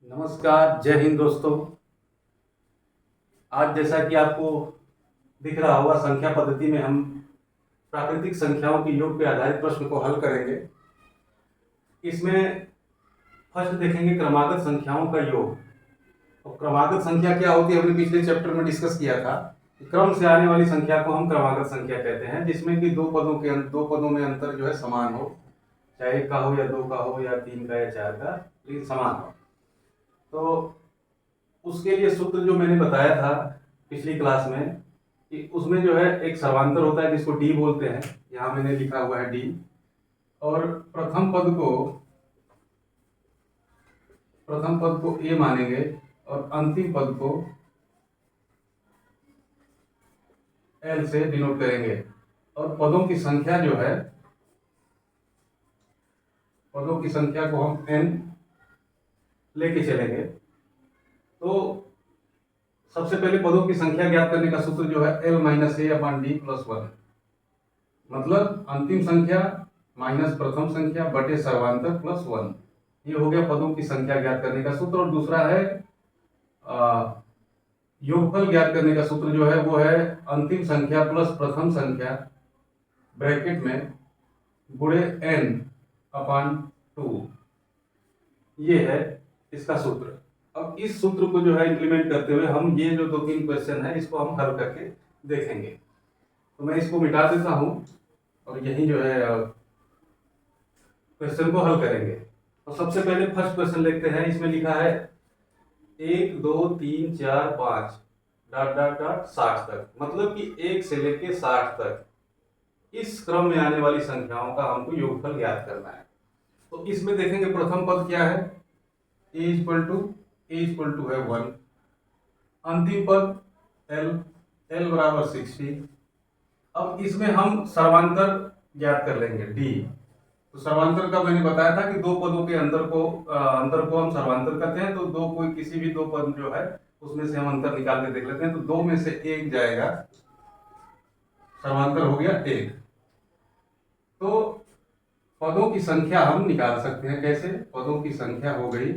नमस्कार, जय हिंद दोस्तों। आज जैसा कि आपको दिख रहा होगा, संख्या पद्धति में हम प्राकृतिक संख्याओं के योग पे आधारित प्रश्न को हल करेंगे। इसमें फर्स्ट देखेंगे क्रमागत संख्याओं का योग। तो क्रमागत संख्या क्या होती है, हमने पिछले चैप्टर में डिस्कस किया था। क्रम से आने वाली संख्या को हम क्रमागत संख्या कहते हैं, जिसमें कि दो पदों में अंतर जो है समान हो, चाहे एक का हो या दो का हो या तीन का या चार का, लेकिन समान हो। तो उसके लिए सूत्र जो मैंने बताया था पिछली क्लास में कि उसमें जो है एक सर्वांतर होता है जिसको डी बोलते हैं। यहाँ मैंने लिखा हुआ है डी, और प्रथम पद को ए मानेंगे और अंतिम पद को एल से डिनोट करेंगे। और पदों की संख्या जो है, पदों की संख्या को हम एन लेके चलेंगे। तो सबसे पहले पदों की संख्या ज्ञात करने का सूत्र जो है एल माइनस ए अपॉन डी प्लस वन, मतलब अंतिम संख्या माइनस प्रथम संख्या बटे सर्वांतर प्लस वन। ये हो गया पदों की संख्या ज्ञात करने का सूत्र। और दूसरा है योगफल ज्ञात करने का सूत्र जो है वो है अंतिम संख्या प्लस प्रथम संख्या ब्रैकेट में गुणे एन अपॉन टू। ये है इसका सूत्र। अब इस सूत्र को जो है इंप्लीमेंट करते हुए हम ये जो दो तीन क्वेश्चन है इसको हम हल करके देखेंगे। तो मैं इसको मिटा देता हूं और यही जो है क्वेश्चन को हल करेंगे। तो सबसे पहले फर्स्ट क्वेश्चन लिखते हैं। इसमें लिखा है 1 2 3 4 5 डॉट डॉट डॉट 60 तक, मतलब कि 1 से लेके 60 तक इस क्रम में आने वाली संख्याओं का हमको योगफल ज्ञात करना है। तो इसमें देखेंगे प्रथम पद क्या है, ए इक्वल टू है 1, अंतिम पद एल बराबर 60। अब इसमें हम सर्वांतर ज्ञात कर लेंगे डी। तो सर्वांतर का मैंने बताया था कि दो पदों के अंतर को हम सर्वांतर कहते हैं। तो दो कोई किसी भी दो पद जो है उसमें से हम अंतर निकाल के देख लेते हैं। तो दो में से एक जाएगा, सर्वांतर हो गया एक। तो पदों की संख्या हम निकाल सकते हैं। कैसे? पदों की संख्या हो गई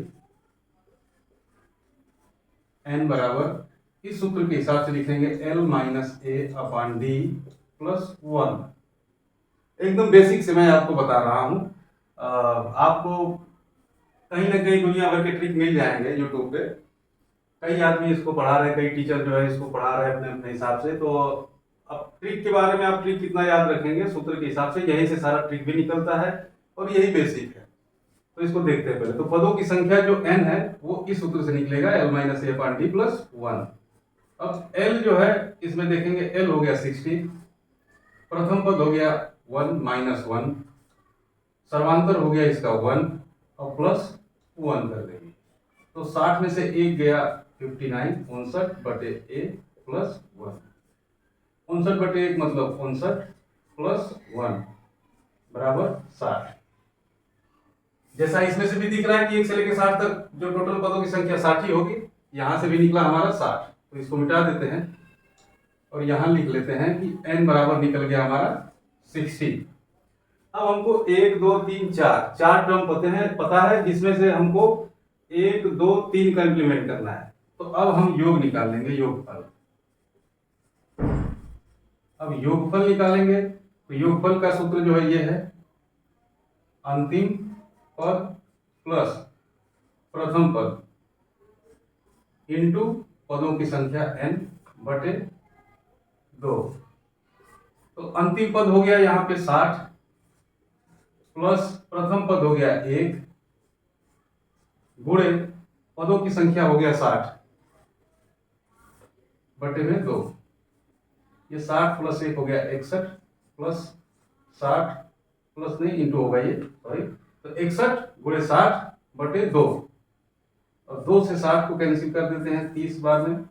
n बराबर, इस सूत्र के हिसाब से लिखेंगे l माइनस ए अपॉन डी प्लस वन। एकदम बेसिक से मैं आपको बता रहा हूं। आपको कहीं ना कहीं दुनिया भर के ट्रिक मिल जाएंगे यूट्यूब पे। कई आदमी इसको पढ़ा रहे हैं, कई टीचर जो है इसको पढ़ा रहे हैं अपने अपने हिसाब से। तो अब ट्रिक के बारे में आप ट्रिक कितना याद रखेंगे सूत्र के हिसाब से, यहीं से सारा ट्रिक भी निकलता है और यही बेसिक है। तो इसको देखते हैं पहले। तो पदों की संख्या जो n है वो इस सूत्र से निकलेगा l माइनस ए अपॉन डी प्लस वन। अब l जो है इसमें देखेंगे l हो गया 60, प्रथम पद हो गया 1 माइनस 1, सर्वांतर हो गया इसका 1 और प्लस 1 कर देंगे। तो 60 में से एक गया 59, 59 बटे ए प्लस 1। 59 बटे एक मतलब 59 प्लस 1 बराबर 60। जैसा इसमें से भी दिख रहा है कि 1 से लेकर 60 तक जो टोटल पदों की संख्या 60 ही होगी। यहां से भी निकला हमारा 60। तो इसको मिटा देते हैं और यहां लिख लेते हैं कि n बराबर निकल गया हमारा 60। अब हमको 1 2 3 4 टर्म पता है जिसमें से हमको 1 2 3 का इंप्लीमेंट करना है। तो अब हम योग निकाल लेंगे, योगफल। अब योगफल निकालेंगे तो योगफल का सूत्र जो है ये है अंतिम पद प्लस प्रथम पद इंटू पदों की संख्या n बटे 2। तो अंतिम पद हो गया यहाँ पे 60 प्लस प्रथम पद हो गया 1 गुणे पदों की संख्या हो गया 60 बटे में 2। ये 60 प्लस 1 हो गया 61 प्लस 60 प्लस नहीं इंटू होगा ये, सॉरी। तो 61 गुणे 60 बटे 2, और 2 से 60 को कैंसिल कर देते हैं 30 बार में,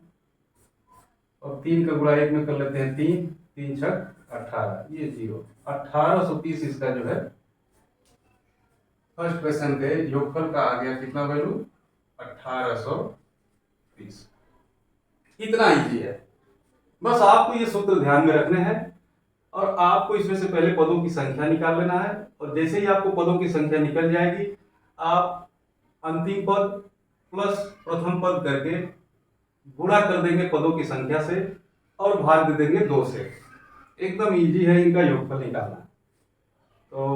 और 3 का गुणा 1 में कर लेते हैं 3 3 छक 18, ये 0। 1830 इसका जो है फर्स्ट क्वेश्चन के योगफल का आ गया कितना वैल्यू, 1830। इतना इजी है। बस आपको ये सूत्र ध्यान में रखने हैं और आपको इसमें से पहले पदों की संख्या निकाल लेना है। और जैसे ही आपको पदों की संख्या निकल जाएगी, आप अंतिम पद प्लस प्रथम पद करके गुणा कर देंगे पदों की संख्या से और भाग दे देंगे 2 से। एकदम इजी है इनका योगफल निकालना। तो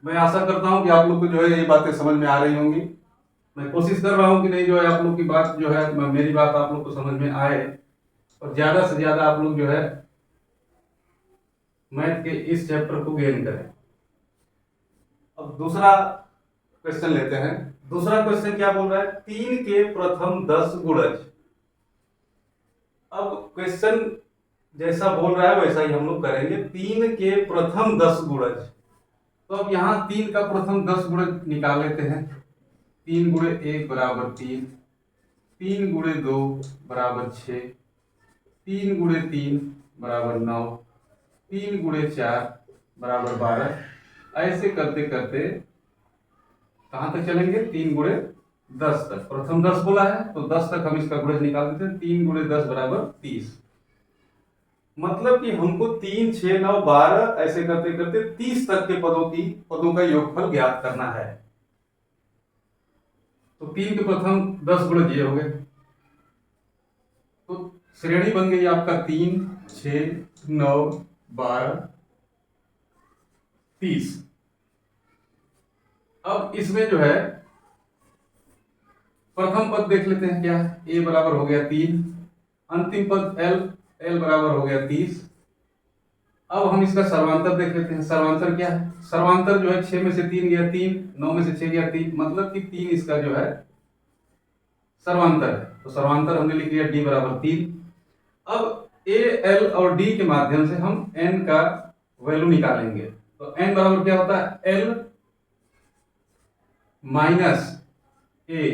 मैं आशा करता हूं कि आप लोग को जो है ये बातें समझ में आ रही होंगी। मैं कोशिश कर रहा हूं कि नहीं जो है आप लोग की बात जो है मेरी बात आप लोग को समझ में आए और ज्यादा से ज्यादा आप लोग जो है मैथ के इस चैप्टर को गेन करें। अब दूसरा क्वेश्चन लेते हैं। दूसरा क्वेश्चन क्या बोल रहा है, 3 के प्रथम 10 गुणज। अब क्वेश्चन जैसा बोल रहा है वैसा ही हम लोग करेंगे। 3 के प्रथम 10 गुणज, तो अब यहाँ 3 का प्रथम 10 गुणज निकाल लेते हैं। 3 गुणे 1 बराबर 3, 3 गुणे 2 बराबर 6, 3 गुणे 3 बराबर 9, 3 गुणे 4 बराबर 12। ऐसे करते करते कहां तक चलेंगे, 3 गुणे 10 तक। प्रथम 10 बोला है तो 10 तक हम इसका गुणज निकाल देते हैं। 3 गुणे 10 बराबर 30। मतलब कि हमको 3, 6, 9, 12 ऐसे करते करते 30 तक के पदों का योगफल ज्ञात करना है। तो 3 के प्रथम 10 गुणज ये हो गए। तो श्रेणी बन गई आपका 3, 6, 9, 12, 30। अब इसमें जो है प्रथम पद देख लेते हैं क्या है। a बराबर हो गया 3, अंतिम पद l बराबर हो गया 30। अब हम इसका सर्वांतर देख लेते हैं। सर्वांतर क्या है, सर्वांतर जो है 6 में से 3 गया 3, 9 में से 6 गया 3, मतलब कि 3 इसका जो है सर्वांतर है। तो सर्वांतर हमने लिख लिया d बराबर 3। अब a, l और d के माध्यम से हम n का वैल्यू निकालेंगे। तो n बराबर क्या होता है, l minus a,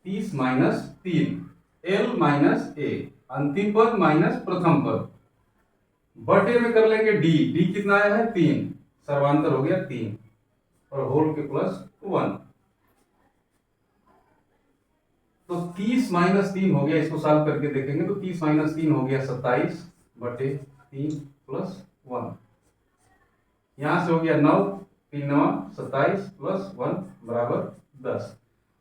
30 minus 3, l minus a, अंतिम पद माइनस प्रथम पद, बटे में कर लेंगे d। d कितना आया है 3, सर्वांतर हो गया 3 और होल के प्लस 1। तो 30 माइनस 3 हो गया, इसको सॉल्व करके देखेंगे तो 30 माइनस 3 हो गया 27 बटे 3 प्लस 1। यहां से हो गया 9, 3 9 27 प्लस 1 बराबर 10।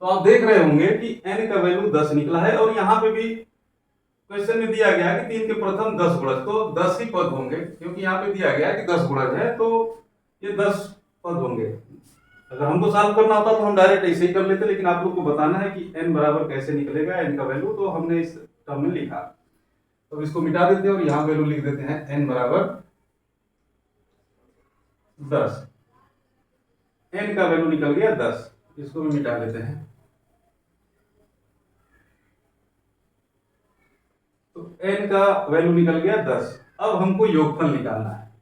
तो आप देख रहे होंगे कि n का वैल्यू 10 निकला है और यहाँ पे भी क्वेश्चन में दिया गया है कि 3 के प्रथम 10 गुणज, तो 10 ही पद होंगे क्योंकि यहाँ पे दिया गया है कि 10 गुणज है तो ये 10 पद होंगे। अगर हमको सॉल्व करना होता तो हम डायरेक्ट ऐसे ही कर लेते, लेकिन आप लोग को बताना है कि n बराबर कैसे निकलेगा, n का वैल्यू, तो हमने इस टर्म में लिखा। तो इसको मिटा देते हैं और यहाँ वैल्यू लिख देते हैं n बराबर 10। n का वैल्यू निकल गया 10, इसको भी मिटा लेते हैं। तो n का वैल्यू निकल गया 10। अब हमको योगफल निकालना है,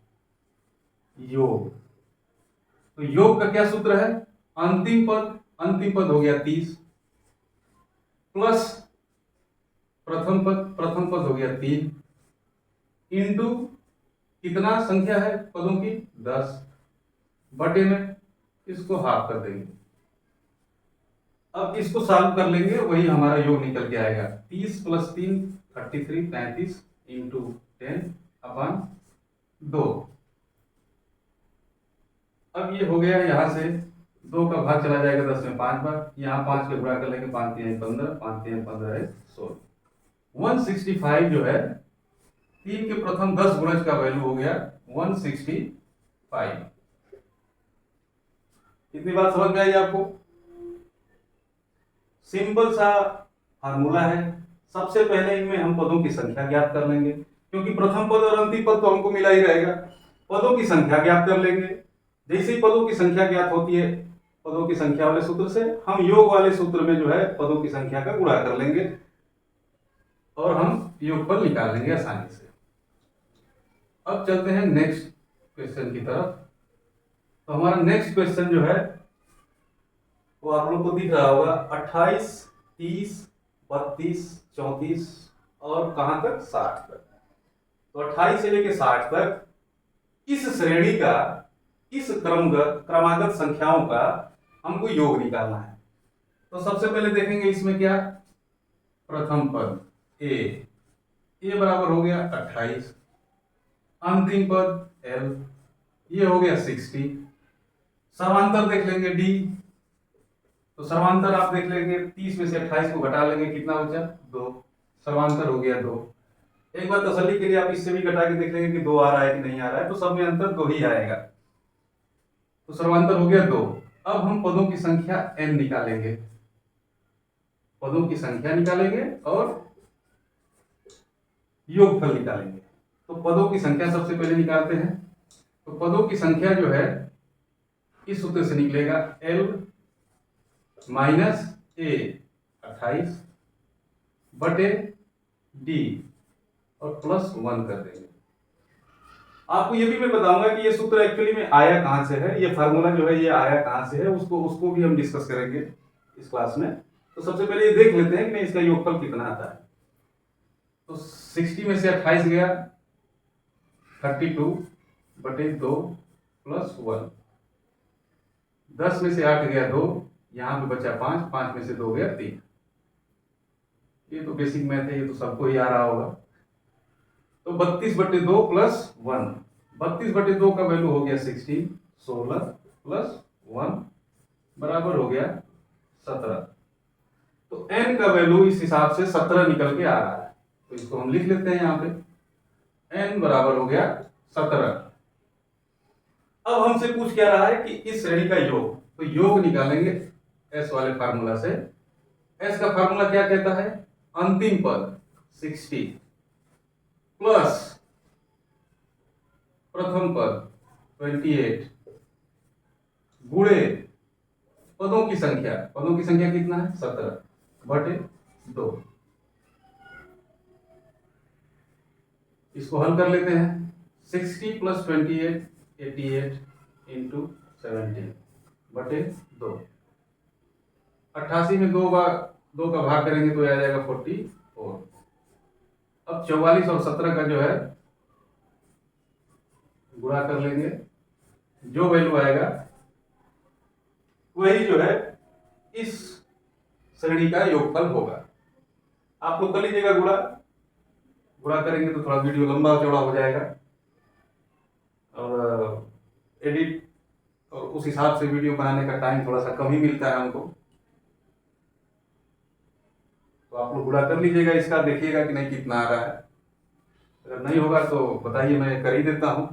योग। तो योग का क्या सूत्र है, अंतिम पद हो गया 30 प्लस प्रथम पद हो गया 3 इंटू कितना संख्या है पदों की 10, बटे में इसको हाफ कर देंगे। अब इसको सॉल्व कर लेंगे, वही हमारा योग निकल के आएगा। 30 प्लस 3 33, 35 इंटू 10 अपॉन 2। अब ये हो गया, यहां से 2 का भाग चला जाएगा 10 में 5 बार, यहाँ 5 के गुणा कर लेंगे, 5 3 15, 5 3 15 है 16। 165 जो है 3 के प्रथम 10 गुणज का वैल्यू हो गया 165। इतनी बात समझ में आई आपको। सिंपल सा फार्मूला है। सबसे पहले इनमें हम पदों की संख्या ज्ञात कर लेंगे, क्योंकि प्रथम पद और अंतिम पद तो हमको मिला ही रहेगा। पदों की संख्या ज्ञात कर लेंगे। जैसे ही पदों की संख्या ज्ञात होती है, पदों की संख्या वाले सूत्र से हम योग वाले सूत्र में जो है पदों की संख्या का गुणा कर लेंगे और हम योगफल निकाल लेंगे आसानी से। अब चलते हैं नेक्स्ट क्वेश्चन की तरफ। तो हमारा नेक्स्ट क्वेश्चन जो है वो आप लोग को दिख रहा होगा, 28, 30, 32, 34 और कहां तक 60 तक। तो 28 से लेके 60 तक इस श्रेणी का, इस क्रमागत संख्याओं का हमको योग निकालना है। तो सबसे पहले देखेंगे इसमें क्या, प्रथम पद ए बराबर हो गया 28, अंतिम पद l, ये हो गया 60। समांतर देख लेंगे d, तो सर्वांतर आप देख लेंगे, 30 में से 28 को घटा लेंगे, कितना बचा? 2। सर्वांतर हो गया 2। एक बार तसल्ली के लिए आप इससे भी घटा के देख लेंगे कि 2 आ रहा है कि नहीं आ रहा है, तो सब में अंतर 2 ही आएगा। तो सर्वांतर हो गया 2। अब हम पदों की संख्या n निकालेंगे, पदों की संख्या निकालेंगे और योगफल निकालेंगे। तो पदों की संख्या सबसे पहले निकालते हैं। तो पदों की संख्या जो है इस सूत्र से निकलेगा, l माइनस a 28 बटे d और प्लस 1 कर देंगे। आपको ये भी मैं बताऊंगा कि ये सूत्र एक्चुअली में आया कहां से है, ये फार्मूला जो है ये आया कहां से है, उसको भी हम डिस्कस करेंगे इस क्लास में। तो सबसे पहले ये देख लेते हैं कि इसका योगफल कितना आता है। तो 60 में से 28 गया 32 बटे 2 प्लस 1। 10 में से 8 गया 2, यहां पे बचा 5, 5 में से 2 गया 3। ये तो बेसिक मैथ है, ये तो सबको ही आ रहा होगा। तो 32 बटे 2 प्लस 1, 32 बटे 2 का वैल्यू हो गया 16, 16 प्लस 1 बराबर हो गया 17। तो n का वैल्यू इस हिसाब से 17 निकल के आ रहा है। तो इसको हम लिख लेते हैं यहाँ पे, n बराबर हो गया 17। अब हमसे पूछ क्या रहा है कि इस श्रेणी का योग, तो योग निकालेंगे s वाले फार्मूला से। s का फार्मूला क्या कहता है? अंतिम पद 60 प्लस प्रथम पद 28 गुणे पदों की संख्या, पदों की संख्या कितना है? 17 बटे 2। इसको हल कर लेते हैं। 60 प्लस 28 88 इंटू 17 बटे 2। 88 में 2 का भाग करेंगे तो आ जाएगा 44। अब 44 और 17 का जो है गुणा कर लेंगे, जो वैल्यू आएगा वही जो है इस श्रेणी का योगफल होगा। आप लोग कर लीजिएगा गुणा करेंगे तो थोड़ा वीडियो लंबा चौड़ा हो जाएगा और एडिट और उस हिसाब से वीडियो बनाने का टाइम थोड़ा सा कम ही मिलता है हमको। तो आप लोग गुणा कर लीजिएगा इसका, देखिएगा कि नहीं कितना आ रहा है। अगर नहीं होगा तो बताइए, मैं कर ही देता हूं,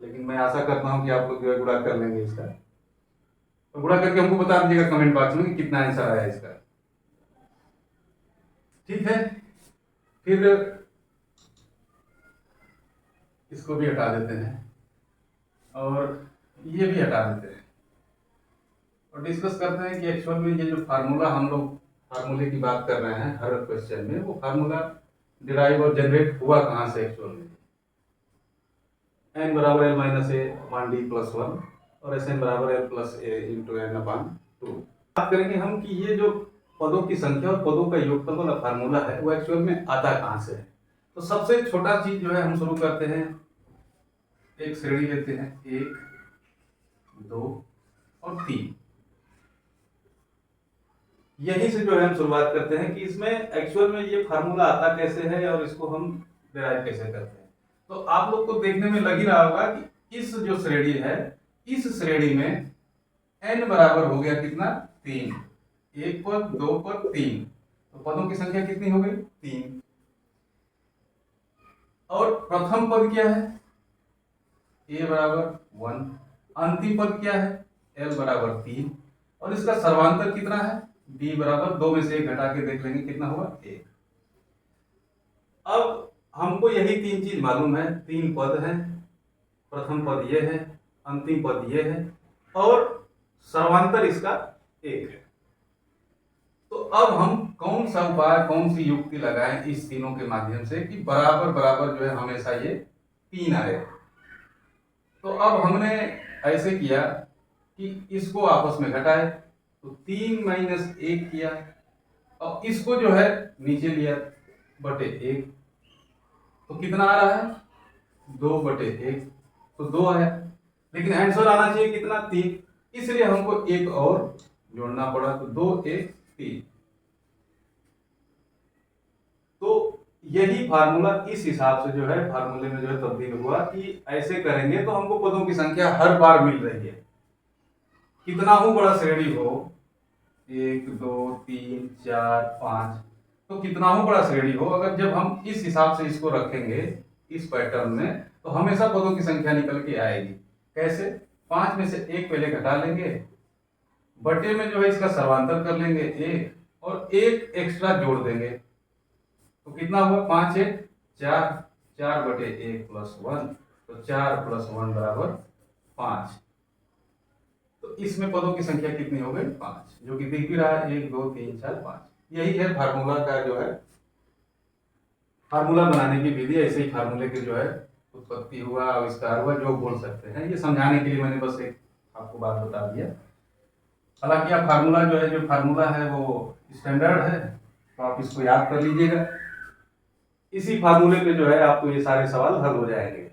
लेकिन मैं आशा करता हूं कि आप लोग जो है गुणा कर लेंगे इसका। तो गुणा करके हमको बता दीजिएगा कमेंट बॉक्स में कि कितना आंसर आया इसका। ठीक है, फिर इसको भी हटा देते हैं और ये भी हटा देते हैं और डिस्कस करते हैं कि एक्चुअल में ये जो फार्मूला हम लोग फार्मूले की बात कर रहे हैं हर क्वेश्चन में, वो फार्मूला डिराइव और जनरेट हुआ कहां से एक्चुअल में। n बराबर l माइनस ए अपान डी प्लस 1 और एस एन बराबर l प्लस ए इंटू एन अपान 2। बात करेंगे हम कि ये जो पदों की संख्या और पदों का योगफल वाला फार्मूला है वो एक्चुअल में आता कहां से है। तो सबसे छोटा चीज जो है हम शुरू करते हैं, एक श्रेणी लेते हैं 1 2 और 3। यही से जो है हम शुरुआत करते हैं कि इसमें एक्चुअल में ये फार्मूला आता कैसे है और इसको हम डिराइव कैसे करते हैं। तो आप लोग को देखने में लग ही रहा होगा कि इस जो श्रेणी है, इस श्रेणी में n बराबर हो गया कितना? 3। 1 पद 2 पद 3, तो पदों की संख्या कितनी हो गई? 3। और प्रथम पद क्या है? a बराबर 1। अंतिम पद क्या है? l बराबर 3। और इसका सर्वांतर कितना है? d बराबर 2 में से 1 घटा के देख लेंगे कितना होगा? 1। अब हमको यही 3 चीज मालूम है, 3 पद हैं, प्रथम पद ये है, अंतिम पद ये है और सर्वांतर इसका 1 है। तो अब हम कौन सा उपाय, कौन सी युक्ति लगाएं इस तीनों के माध्यम से कि बराबर बराबर जो है हमेशा ये 3 आए। तो अब हमने ऐसे किया कि इसको आपस में घटाए, तो 3 माइनस 1 किया और इसको जो है नीचे लिया बटे 1, तो कितना आ रहा है? 2 बटे 1, तो 2 आया। लेकिन आंसर आना चाहिए कितना? 3, इसलिए हमको 1 और जोड़ना पड़ा, तो 2 1 3। तो यही फार्मूला इस हिसाब से जो है फार्मूले में जो है तब्दील हुआ कि ऐसे करेंगे तो हमको पदों की संख्या हर बार मिल रही है। कितना हो बड़ा श्रेणी हो, 1 2 3 4 5, तो कितना हो बड़ा श्रेणी हो, अगर जब हम इस हिसाब से इसको रखेंगे इस पैटर्न में, तो हमेशा पदों की संख्या निकल के आएगी। कैसे? 5 में से 1 पहले घटा लेंगे, बटे में जो है इसका सर्वांतर कर लेंगे 1, और 1 एक्स्ट्रा जोड़ देंगे, तो कितना हुआ? 5 1 4, 4 बटे 1 प्लस 1, तो 4 प्लस 1 बराबर 5। तो इसमें पदों की संख्या कितनी हो गई? 5, जो कि दिख भी रहा है 1 2 3 4 5। यही है फार्मूला का जो है, फार्मूला बनाने की विधि। ऐसे ही फार्मूले के जो है उत्पत्ति हुआ, आविष्कार हुआ, जो बोल सकते हैं। ये समझाने के लिए मैंने बस एक आपको बात बता दिया। हालांकि आप फार्मूला जो है, जो फार्मूला है वो स्टैंडर्ड है, तो आप इसको याद कर लीजिएगा। इसी फार्मूले पे जो है आपको ये सारे सवाल हल हो जाएंगे।